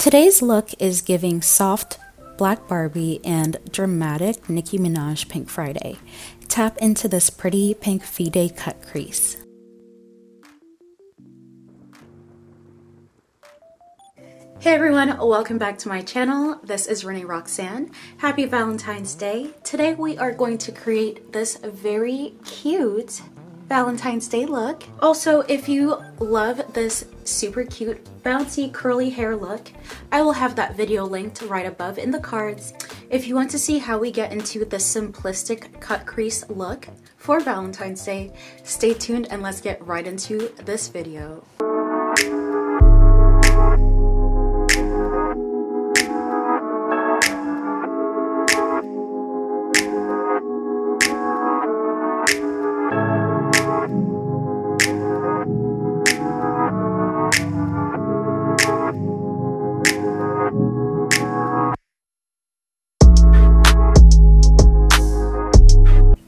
Today's look is giving soft black Barbie and dramatic Nicki Minaj Pink Friday. Tap into this pretty pink V-Day cut crease. Hey everyone, welcome back to my channel. This is Renee Roxanne. Happy Valentine's Day. Today we are going to create this very cute Valentine's Day look. Also, if you love this super cute bouncy curly hair look, I will have that video linked right above in the cards. If you want to see how we get into the simplistic cut crease look for Valentine's Day, stay tuned and let's get right into this video.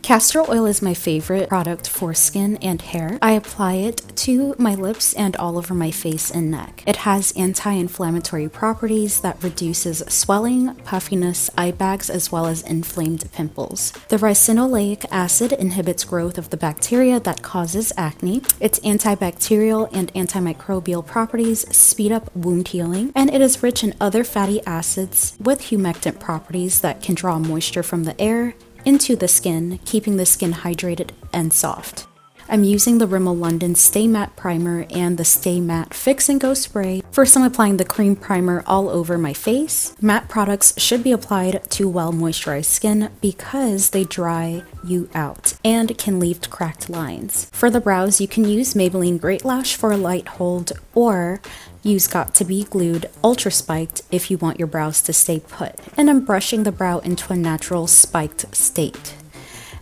Castor oil is my favorite product for skin and hair. I apply it to my lips and all over my face and neck. It has anti-inflammatory properties that reduces swelling, puffiness, eye bags, as well as inflamed pimples. The ricinoleic acid inhibits growth of the bacteria that causes acne. Its antibacterial and antimicrobial properties speed up wound healing, and it is rich in other fatty acids with humectant properties that can draw moisture from the air into the skin, keeping the skin hydrated and soft. I'm using the Rimmel London Stay Matte Primer and the Stay Matte Fix and Go Spray. First, I'm applying the cream primer all over my face. Matte products should be applied to well moisturized skin because they dry you out and can leave cracked lines. For the brows, you can use Maybelline Great Lash for a light hold or use Got To Be Glued Ultra Spiked if you want your brows to stay put. And I'm brushing the brow into a natural spiked state.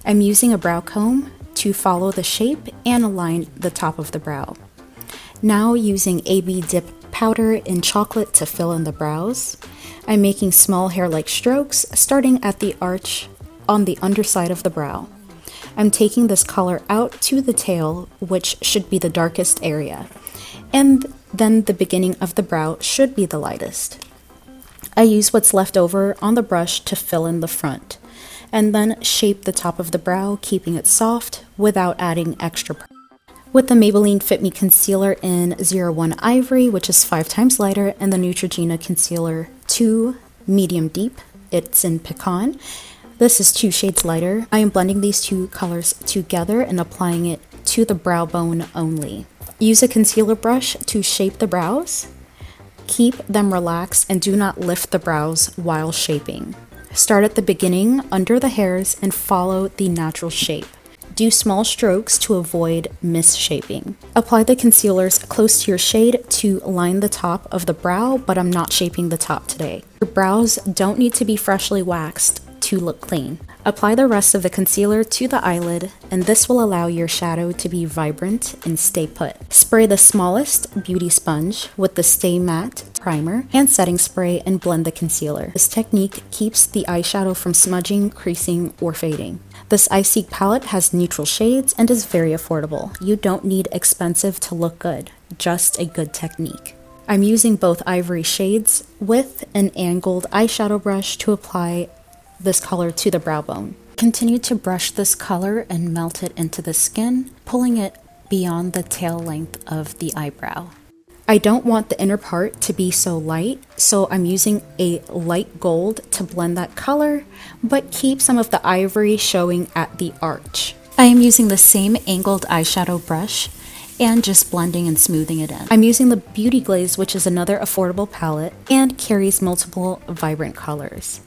I'm using a brow comb to follow the shape and align the top of the brow. Now using AB Dip powder in chocolate to fill in the brows. I'm making small hair-like strokes starting at the arch on the underside of the brow. I'm taking this color out to the tail, which should be the darkest area, and then the beginning of the brow should be the lightest. I use what's left over on the brush to fill in the front, and then shape the top of the brow, keeping it soft without adding extra pressure. With the Maybelline Fit Me Concealer in 01 Ivory, which is 5 times lighter, and the Neutrogena Concealer 2 Medium Deep, it's in Pecan. This is 2 shades lighter. I am blending these two colors together and applying it to the brow bone only. Use a concealer brush to shape the brows. Keep them relaxed and do not lift the brows while shaping. Start at the beginning under the hairs and follow the natural shape. Do small strokes to avoid misshaping. Apply the concealers close to your shade to line the top of the brow, but I'm not shaping the top today. Your brows don't need to be freshly waxed to look clean. Apply the rest of the concealer to the eyelid, and this will allow your shadow to be vibrant and stay put. Spray the smallest beauty sponge with the Stay Matte Primer and setting spray and blend the concealer. This technique keeps the eyeshadow from smudging, creasing, or fading. This Iseek palette has neutral shades and is very affordable. You don't need expensive to look good, just a good technique. I'm using both ivory shades with an angled eyeshadow brush to apply this color to the brow bone. Continue to brush this color and melt it into the skin, pulling it beyond the tail length of the eyebrow. I don't want the inner part to be so light, so I'm using a light gold to blend that color, but keep some of the ivory showing at the arch. I am using the same angled eyeshadow brush and just blending and smoothing it in. I'm using the Beauty Glaze, which is another affordable palette and carries multiple vibrant colors.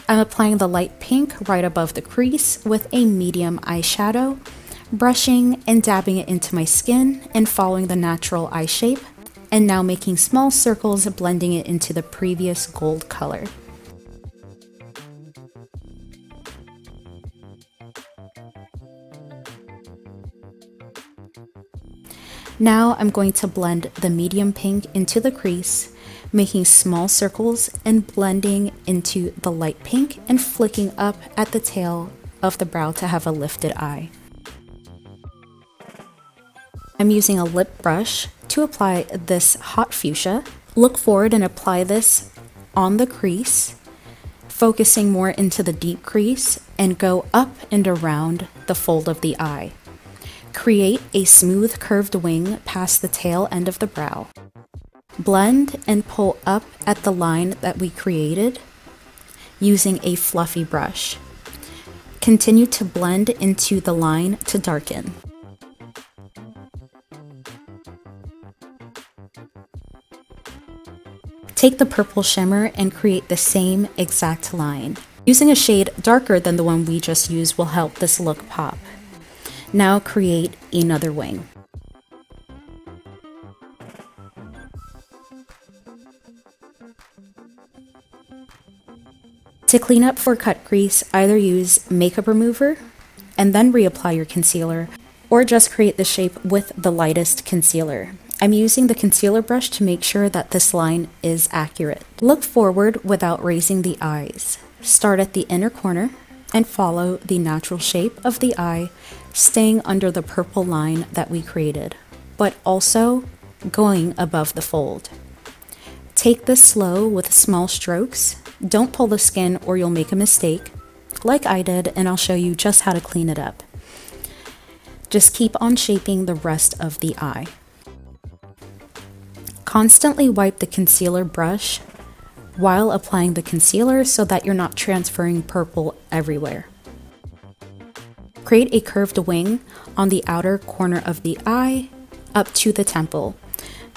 I'm applying the light pink right above the crease with a medium eyeshadow, brushing and dabbing it into my skin and following the natural eye shape, and now making small circles, blending it into the previous gold color. Now I'm going to blend the medium pink into the crease, making small circles and blending into the light pink and flicking up at the tail of the brow to have a lifted eye. I'm using a lip brush to apply this hot fuchsia Look forward and apply this on the crease, focusing more into the deep crease, and go up and around the fold of the eye. Create a smooth curved wing past the tail end of the brow. Blend and pull up at the line that we created using a fluffy brush. Continue to blend into the line to darken. Take the purple shimmer and create the same exact line. Using a shade darker than the one we just used will help this look pop. Now create another wing. To clean up for cut crease, either use makeup remover and then reapply your concealer, or just create the shape with the lightest concealer. I'm using the concealer brush to make sure that this line is accurate. Look forward without raising the eyes. Start at the inner corner and follow the natural shape of the eye, staying under the purple line that we created, but also going above the fold. Take this slow with small strokes. Don't pull the skin or you'll make a mistake, like I did, and I'll show you just how to clean it up. Just keep on shaping the rest of the eye. Constantly wipe the concealer brush while applying the concealer so that you're not transferring purple everywhere. Create a curved wing on the outer corner of the eye up to the temple.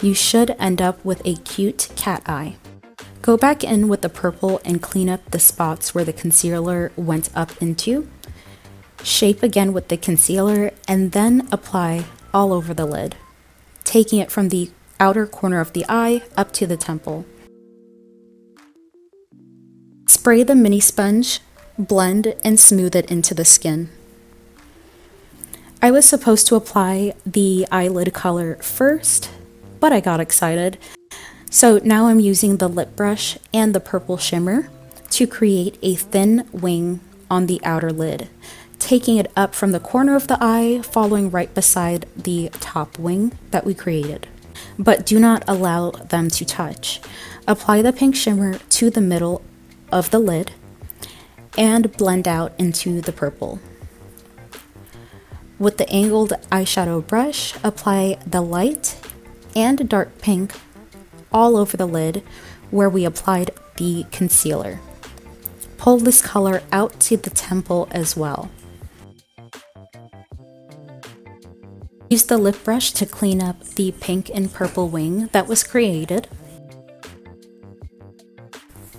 You should end up with a cute cat eye. Go back in with the purple and clean up the spots where the concealer went up into. Shape again with the concealer and then apply all over the lid, taking it from the outer corner of the eye up to the temple. Spray the mini sponge, blend, and smooth it into the skin. I was supposed to apply the eyelid color first, but I got excited. So now I'm using the lip brush and the purple shimmer to create a thin wing on the outer lid, taking it up from the corner of the eye, following right beside the top wing that we created. But do not allow them to touch. Apply the pink shimmer to the middle of the lid and blend out into the purple. With the angled eyeshadow brush, apply the light and dark pink all over the lid where we applied the concealer. Pull this color out to the temple as well. Use the lip brush to clean up the pink and purple wing that was created.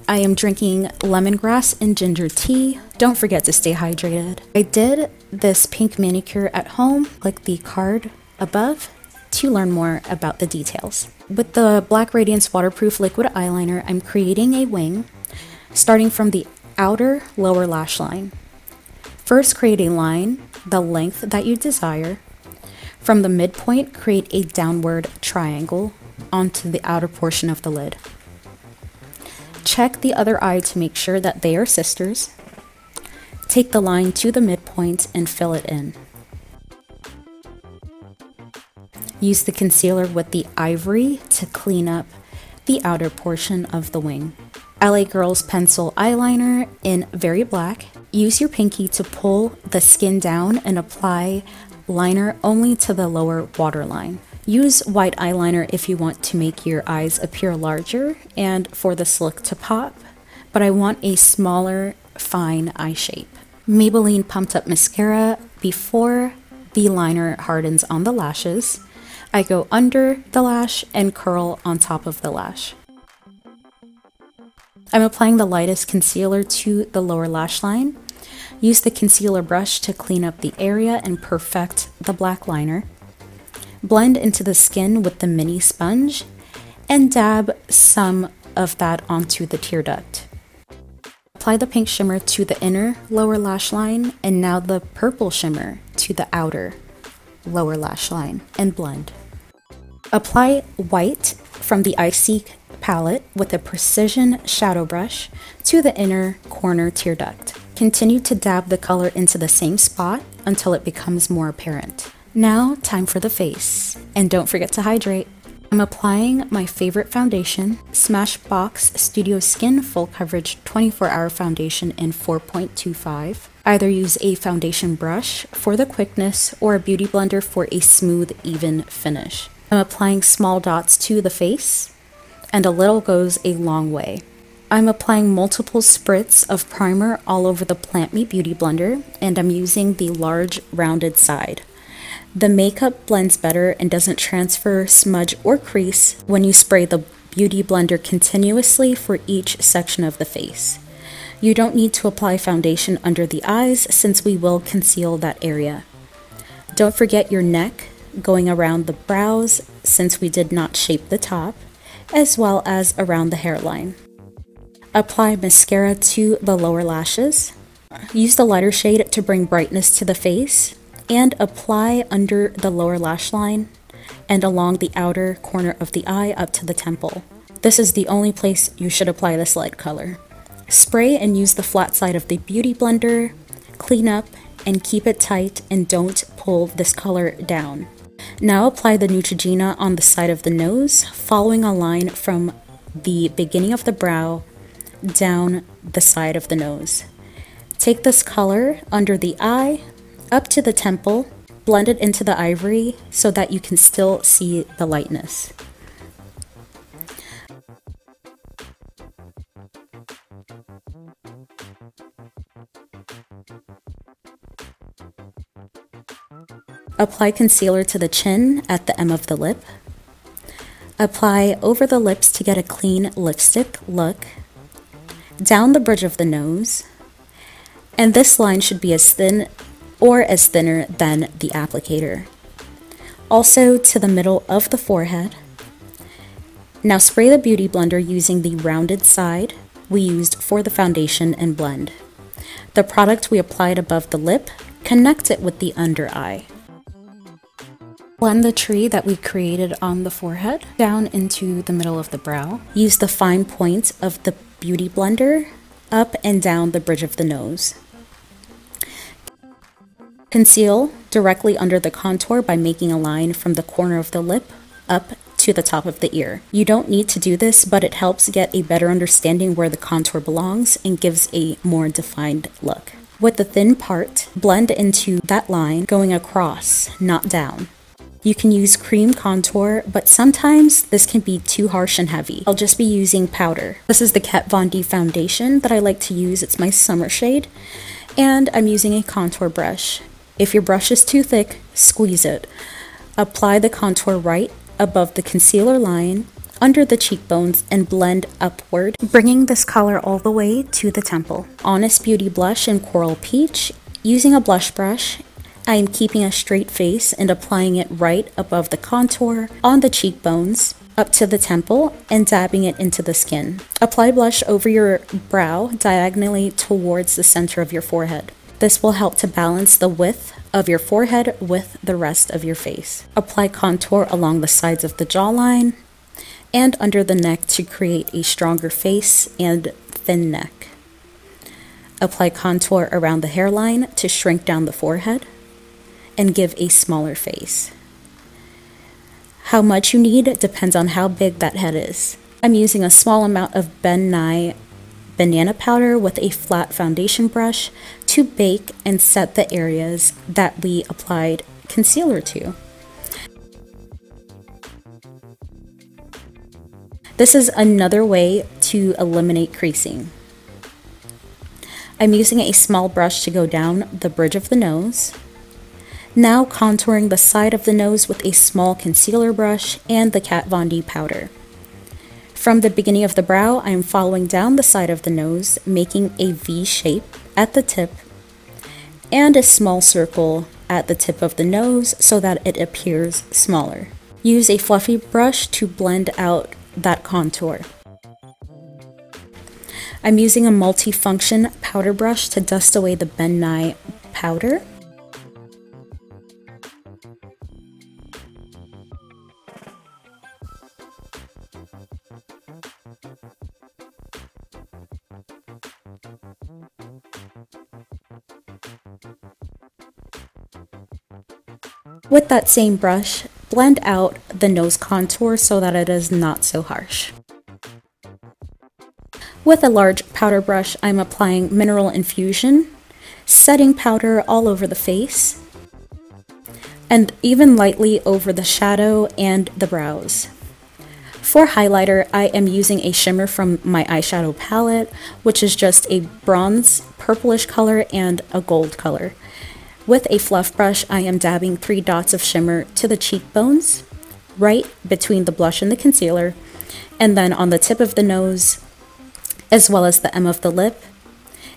I am drinking lemongrass and ginger tea. Don't forget to stay hydrated. I did this pink manicure at home. Click the card above to learn more about the details. With the Black Radiance Waterproof Liquid Eyeliner, I'm creating a wing starting from the outer lower lash line. First, create a line the length that you desire. From the midpoint, create a downward triangle onto the outer portion of the lid. Check the other eye to make sure that they are sisters. Take the line to the midpoint and fill it in. Use the concealer with the ivory to clean up the outer portion of the wing. LA Girls Pencil Eyeliner in Very Black. Use your pinky to pull the skin down and apply liner only to the lower waterline. Use white eyeliner if you want to make your eyes appear larger and for this look to pop, but I want a smaller, fine eye shape. Maybelline Pumped Up Mascara. Before the liner hardens on the lashes, I go under the lash and curl on top of the lash. I'm applying the lightest concealer to the lower lash line. Use the concealer brush to clean up the area and perfect the black liner. Blend into the skin with the mini sponge and dab some of that onto the tear duct. Apply the pink shimmer to the inner lower lash line and now the purple shimmer to the outer lower lash line and blend. Apply white from the Icy palette with a precision shadow brush to the inner corner tear duct. Continue to dab the color into the same spot until it becomes more apparent. Now, time for the face. And don't forget to hydrate. I'm applying my favorite foundation, Smashbox Studio Skin Full Coverage 24-Hour Foundation in 4.25. Either use a foundation brush for the quickness or a beauty blender for a smooth, even finish. I'm applying small dots to the face, and a little goes a long way. I'm applying multiple spritz of primer all over the Plant Me Beauty Blender, and I'm using the large rounded side. The makeup blends better and doesn't transfer, smudge, or crease when you spray the Beauty Blender continuously for each section of the face. You don't need to apply foundation under the eyes since we will conceal that area. Don't forget your neck, going around the brows since we did not shape the top, as well as around the hairline. Apply mascara to the lower lashes. Use the lighter shade to bring brightness to the face, and apply under the lower lash line and along the outer corner of the eye up to the temple. This is the only place you should apply this light color. Spray and use the flat side of the Beauty Blender, clean up, and keep it tight and don't pull this color down. Now apply the Neutrogena on the side of the nose, following a line from the beginning of the brow down the side of the nose. Take this color under the eye, up to the temple, blend it into the ivory so that you can still see the lightness. Apply concealer to the chin at the M of the lip. Apply over the lips to get a clean lipstick look. Down the bridge of the nose. And this line should be as thin or as thinner than the applicator. Also to the middle of the forehead. Now spray the Beauty Blender using the rounded side we used for the foundation and blend. The product we applied above the lip, connect it with the under eye. Blend the tree that we created on the forehead down into the middle of the brow. Use the fine point of the Beauty Blender up and down the bridge of the nose. Conceal directly under the contour by making a line from the corner of the lip up to the top of the ear. You don't need to do this, but it helps get a better understanding where the contour belongs and gives a more defined look. With the thin part, blend into that line going across, not down. You can use cream contour, but sometimes this can be too harsh and heavy. I'll just be using powder. This is the Kat Von D foundation that I like to use. It's my summer shade, and I'm using a contour brush. If your brush is too thick, squeeze it. Apply the contour right above the concealer line, under the cheekbones, and blend upward, bringing this color all the way to the temple. Honest Beauty blush in Coral Peach. Using a blush brush, I am keeping a straight face and applying it right above the contour, on the cheekbones, up to the temple, and dabbing it into the skin. Apply blush over your brow diagonally towards the center of your forehead. This will help to balance the width of your forehead with the rest of your face. Apply contour along the sides of the jawline and under the neck to create a stronger face and thin neck. Apply contour around the hairline to shrink down the forehead and give a smaller face. How much you need depends on how big that head is. I'm using a small amount of Ben Nye banana powder with a flat foundation brush to bake and set the areas that we applied concealer to. This is another way to eliminate creasing. I'm using a small brush to go down the bridge of the nose. Now contouring the side of the nose with a small concealer brush and the Kat Von D powder. From the beginning of the brow, I am following down the side of the nose, making a V shape at the tip and a small circle at the tip of the nose so that it appears smaller. Use a fluffy brush to blend out that contour. I'm using a multi-function powder brush to dust away the Ben Nye powder. With that same brush, blend out the nose contour so that it is not so harsh. With a large powder brush, I'm applying mineral infusion, setting powder all over the face, and even lightly over the shadow and the brows. For highlighter, I am using a shimmer from my eyeshadow palette, which is just a bronze, purplish color and a gold color. With a fluff brush, I am dabbing 3 dots of shimmer to the cheekbones, right between the blush and the concealer, and then on the tip of the nose, as well as the hem of the lip.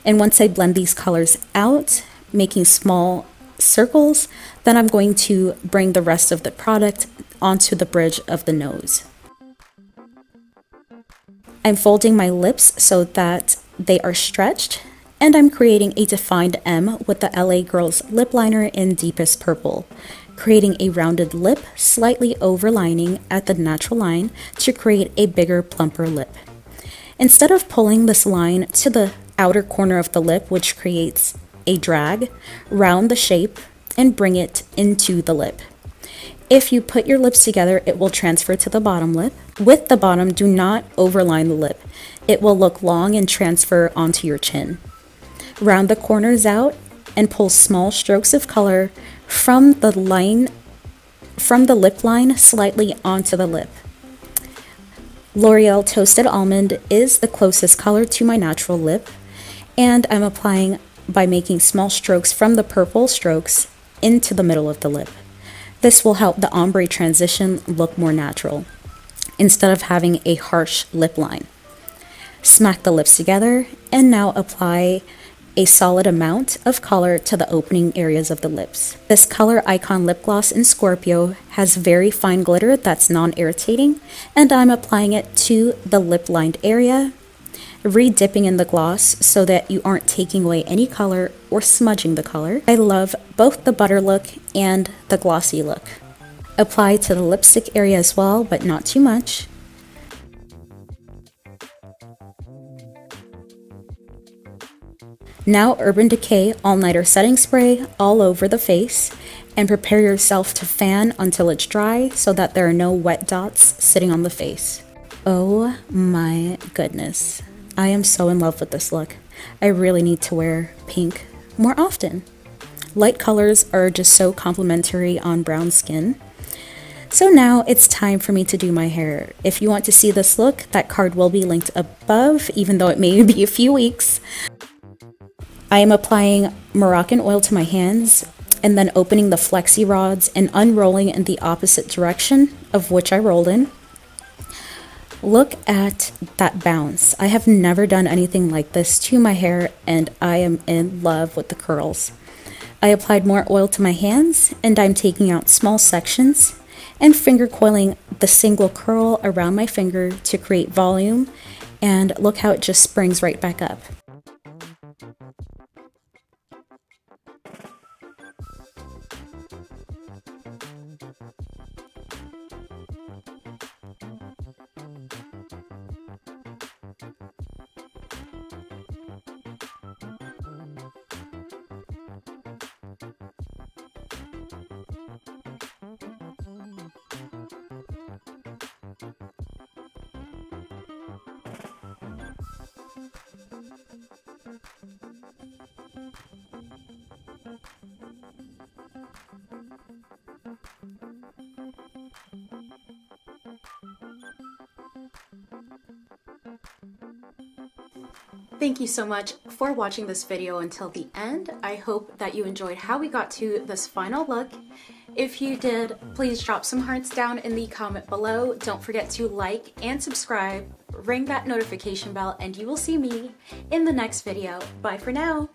And once I blend these colors out, making small circles, then I'm going to bring the rest of the product onto the bridge of the nose. I'm folding my lips so that they are stretched, and I'm creating a defined M with the LA Girls lip liner in deepest purple, creating a rounded lip slightly overlining at the natural line to create a bigger, plumper lip. Instead of pulling this line to the outer corner of the lip, which creates a drag, round the shape and bring it into the lip. If you put your lips together, it will transfer to the bottom lip. With the bottom, do not overline the lip. It will look long and transfer onto your chin. Round the corners out and pull small strokes of color from the lip line slightly onto the lip. L'Oreal Toasted Almond is the closest color to my natural lip, and I'm applying by making small strokes from the purple strokes into the middle of the lip. This will help the ombre transition look more natural, instead of having a harsh lip line. Smack the lips together, and now apply a solid amount of color to the opening areas of the lips. This Color Icon lip gloss in Scorpio has very fine glitter that's non-irritating, and I'm applying it to the lip-lined area, re-dipping in the gloss so that you aren't taking away any color or smudging the color. I love both the butter look and the glossy look. Apply to the lipstick area as well, but not too much. Now Urban Decay All Nighter Setting Spray all over the face, and prepare yourself to fan until it's dry so that there are no wet dots sitting on the face. Oh my goodness. I am so in love with this look. I really need to wear pink more often. Light colors are just so complimentary on brown skin. So now it's time for me to do my hair. If you want to see this look, that card will be linked above, even though it may be a few weeks. I am applying Moroccan oil to my hands and then opening the flexi rods and unrolling in the opposite direction of which I rolled in. Look at that bounce. I have never done anything like this to my hair, and I am in love with the curls. I applied more oil to my hands, and I'm taking out small sections and finger coiling the single curl around my finger to create volume, and look how it just springs right back up. Thank you so much for watching this video until the end. I hope that you enjoyed how we got to this final look. If you did, please drop some hearts down in the comment below. Don't forget to like and subscribe, ring that notification bell, and you will see me in the next video. Bye for now.